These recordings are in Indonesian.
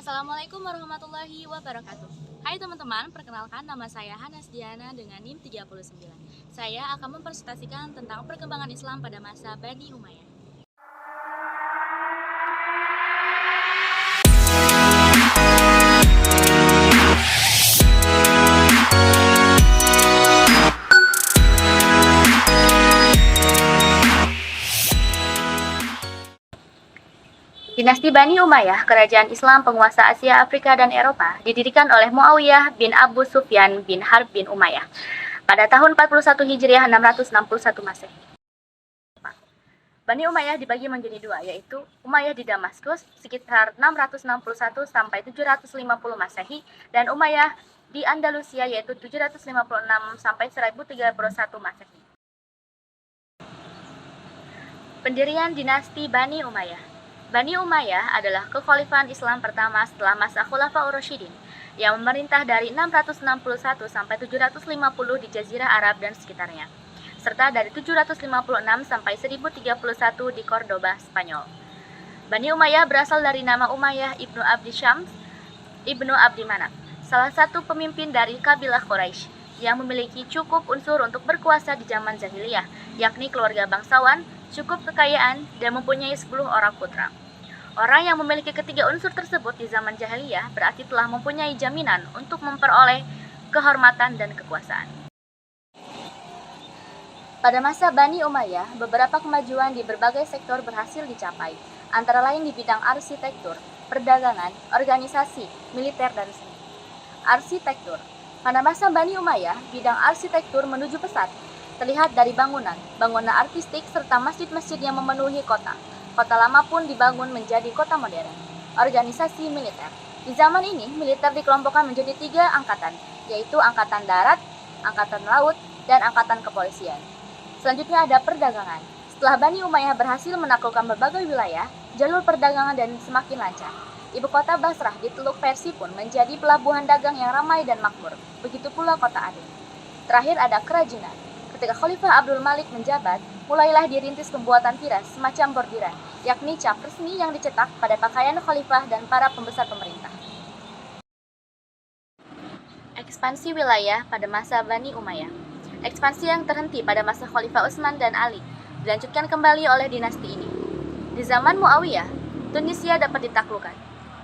Assalamualaikum warahmatullahi wabarakatuh. Hai teman-teman, perkenalkan nama saya Hanas Diana dengan NIM 39. Saya akan mempresentasikan tentang perkembangan Islam pada masa Bani Umayyah. Dinasti Bani Umayyah, kerajaan Islam penguasa Asia, Afrika, dan Eropa, didirikan oleh Muawiyah bin Abu Sufyan bin Harb bin Umayyah pada tahun 41 Hijriah 661 Masehi. Bani Umayyah dibagi menjadi dua, yaitu Umayyah di Damaskus sekitar 661 sampai 750 Masehi dan Umayyah di Andalusia yaitu 756 sampai 1031 Masehi. Pendirian dinasti Bani Umayyah. Bani Umayyah adalah kekhalifahan Islam pertama setelah masa Khulafaur Rasyidin yang memerintah dari 661 sampai 750 di Jazirah Arab dan sekitarnya, serta dari 756 sampai 1031 di Cordoba, Spanyol. Bani Umayyah berasal dari nama Umayyah ibnu Abdi Syams ibnu Abdi Manaf, salah satu pemimpin dari kabilah Quraisy yang memiliki cukup unsur untuk berkuasa di zaman jahiliyah, yakni keluarga bangsawan, cukup kekayaan, dan mempunyai 10 orang putra. Orang yang memiliki ketiga unsur tersebut di zaman jahiliyah berarti telah mempunyai jaminan untuk memperoleh kehormatan dan kekuasaan. Pada masa Bani Umayyah, beberapa kemajuan di berbagai sektor berhasil dicapai, antara lain di bidang arsitektur, perdagangan, organisasi, militer, dan seni. Arsitektur. Pada masa Bani Umayyah, bidang arsitektur menuju pesat, terlihat dari bangunan artistik, serta masjid-masjid yang memenuhi kota. Kota lama pun dibangun menjadi kota modern. Organisasi militer. Di zaman ini, militer dikelompokkan menjadi 3 angkatan, yaitu Angkatan Darat, Angkatan Laut, dan Angkatan Kepolisian. Selanjutnya ada perdagangan. Setelah Bani Umayyah berhasil menaklukkan berbagai wilayah, jalur perdagangan dan semakin lancar. Ibu kota Basrah di Teluk Persi pun menjadi pelabuhan dagang yang ramai dan makmur. Begitu pula kota Aden. Terakhir ada kerajinan. Ketika Khalifah Abdul Malik menjabat, mulailah dirintis pembuatan tiras semacam bordiran, yakni cap resmi yang dicetak pada pakaian khalifah dan para pembesar pemerintah. Ekspansi wilayah pada masa Bani Umayyah. Ekspansi yang terhenti pada masa Khalifah Utsman dan Ali dilanjutkan kembali oleh dinasti ini. Di zaman Muawiyah, Tunisia dapat ditaklukkan.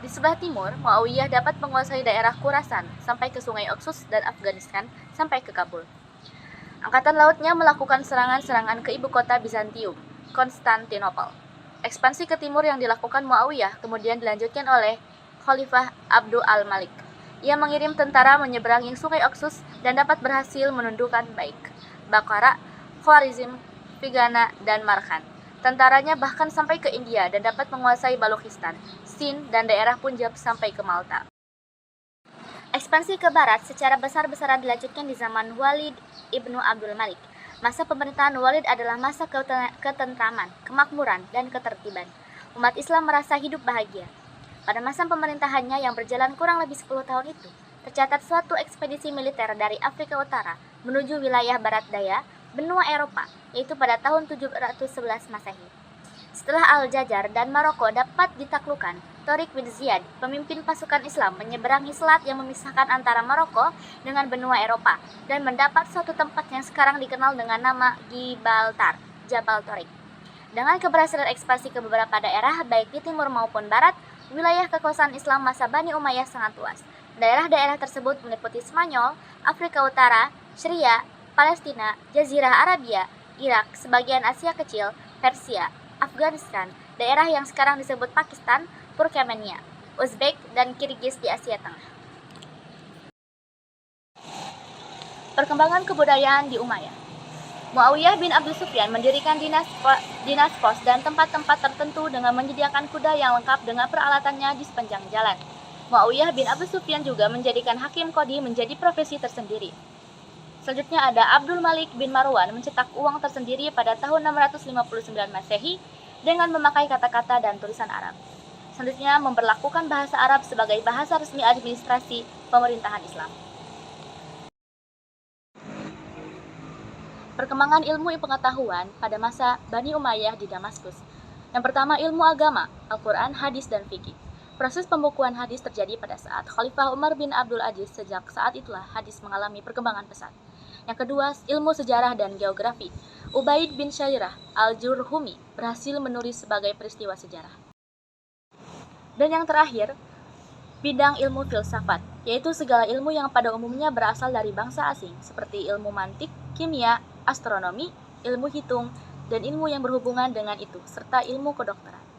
Di sebelah timur, Muawiyah dapat menguasai daerah Khurasan sampai ke Sungai Oxus dan Afghanistan sampai ke Kabul. Angkatan lautnya melakukan serangan-serangan ke ibu kota Bizantium, Konstantinopel. Ekspansi ke timur yang dilakukan Muawiyah kemudian dilanjutkan oleh Khalifah Abdul al-Malik. Ia mengirim tentara menyeberangi Sungai Oxus dan dapat berhasil menundukkan baik Bukhara, Khwarizm, Figana, dan Markan. Tentaranya bahkan sampai ke India dan dapat menguasai Balochistan, Sind, dan daerah Punjab sampai ke Malta. Ekspansi ke barat secara besar-besaran dilanjutkan di zaman Walid ibnu Abdul Malik. Masa pemerintahan Walid adalah masa ketentraman, kemakmuran, dan ketertiban. Umat Islam merasa hidup bahagia. Pada masa pemerintahannya yang berjalan kurang lebih 10 tahun itu, tercatat suatu ekspedisi militer dari Afrika Utara menuju wilayah barat daya, benua Eropa, yaitu pada tahun 711 Masehi. Setelah Al-Jajar dan Maroko dapat ditaklukkan, Tariq bin Ziyad, pemimpin pasukan Islam, menyeberangi selat yang memisahkan antara Maroko dengan benua Eropa dan mendapat suatu tempat yang sekarang dikenal dengan nama Gibraltar, Jabal Tariq. Dengan keberhasilan ekspansi ke beberapa daerah, baik di timur maupun barat, wilayah kekuasaan Islam masa Bani Umayyah sangat luas. Daerah-daerah tersebut meliputi Spanyol, Afrika Utara, Syria, Palestina, Jazirah Arabia, Irak, sebagian Asia Kecil, Persia, Afghanistan, daerah yang sekarang disebut Pakistan, Turkmenia, Uzbek, dan Kirgiz di Asia Tengah. Perkembangan kebudayaan di Umayyah. Muawiyah bin Abu Sufyan mendirikan dinas pos dan tempat-tempat tertentu dengan menyediakan kuda yang lengkap dengan peralatannya di sepanjang jalan. Muawiyah bin Abu Sufyan juga menjadikan hakim kodi menjadi profesi tersendiri. Selanjutnya ada Abdul Malik bin Marwan mencetak uang tersendiri pada tahun 659 Masehi dengan memakai kata-kata dan tulisan Arab. Selanjutnya memberlakukan bahasa Arab sebagai bahasa resmi administrasi pemerintahan Islam. Perkembangan ilmu pengetahuan pada masa Bani Umayyah di Damaskus. Yang pertama, ilmu agama, Al-Quran, hadis, dan fikih. Proses pembukuan hadis terjadi pada saat Khalifah Umar bin Abdul Aziz. Sejak saat itulah hadis mengalami perkembangan pesat. Yang kedua, ilmu sejarah dan geografi. Ubaid bin Syairah al-Jurhumi berhasil menulis sebagai peristiwa sejarah. Dan yang terakhir, bidang ilmu filsafat, yaitu segala ilmu yang pada umumnya berasal dari bangsa asing, seperti ilmu mantik, kimia, astronomi, ilmu hitung, dan ilmu yang berhubungan dengan itu, serta ilmu kedokteran.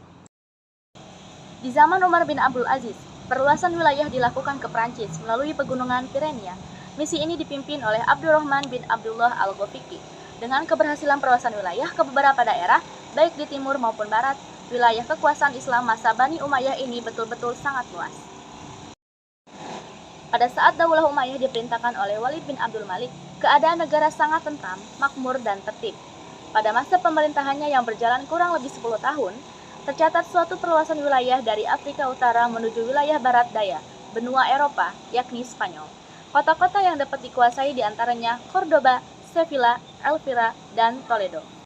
Di zaman Umar bin Abdul Aziz, perluasan wilayah dilakukan ke Prancis melalui pegunungan Pirenia. Misi ini dipimpin oleh Abdurrahman bin Abdullah al-Ghafiqi. Dengan keberhasilan perluasan wilayah ke beberapa daerah, baik di timur maupun barat, wilayah kekuasaan Islam masa Bani Umayyah ini betul-betul sangat luas. Pada saat Daulah Umayyah diperintahkan oleh Walid bin Abdul Malik, keadaan negara sangat tentram, makmur, dan tertib. Pada masa pemerintahannya yang berjalan kurang lebih 10 tahun, tercatat suatu perluasan wilayah dari Afrika Utara menuju wilayah Barat Daya, benua Eropa, yakni Spanyol. Kota-kota yang dapat dikuasai diantaranya Cordoba, Sevilla, Elvira, dan Toledo.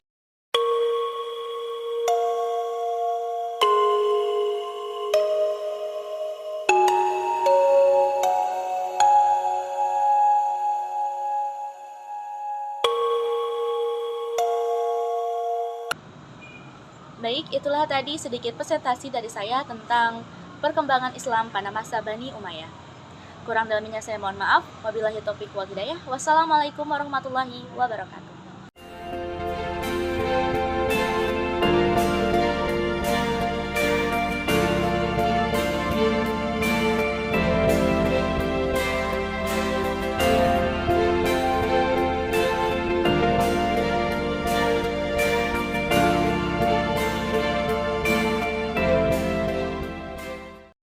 Baik, itulah tadi sedikit presentasi dari saya tentang perkembangan Islam pada masa Bani Umayyah. Kurang dalamnya saya mohon maaf. Wabillahi taufiq wal hidayah. Wassalamualaikum warahmatullahi wabarakatuh.